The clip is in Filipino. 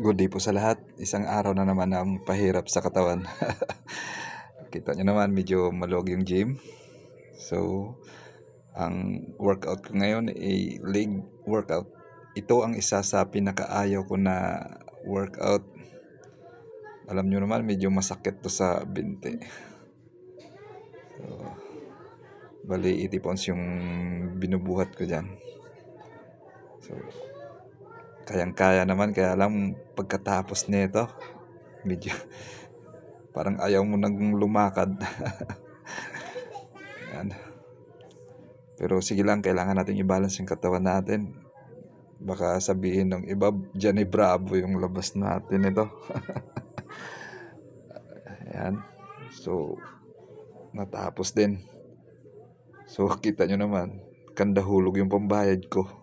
Good day po sa lahat. Isang araw na naman ang pahirap sa katawan. Kita nyo naman, medyo maluwag yung gym. So, ang workout ko ngayon ay leg workout. Ito ang isa sa pinakaayaw ko na workout. Alam nyo naman, medyo masakit to sa binti. So, bali 80 pounds yung binubuhat ko dyan. So, kayang-kaya naman, kaya lang pagkatapos nito, medyo parang ayaw mo nang lumakad. Yan. Pero sige lang, kailangan natin i-balance yung katawan natin. Baka sabihin ng iba, Johnny Bravo yung labas natin ito. Ayan. So, natapos din. So, kita nyo naman, kandahulog yung pambayad ko.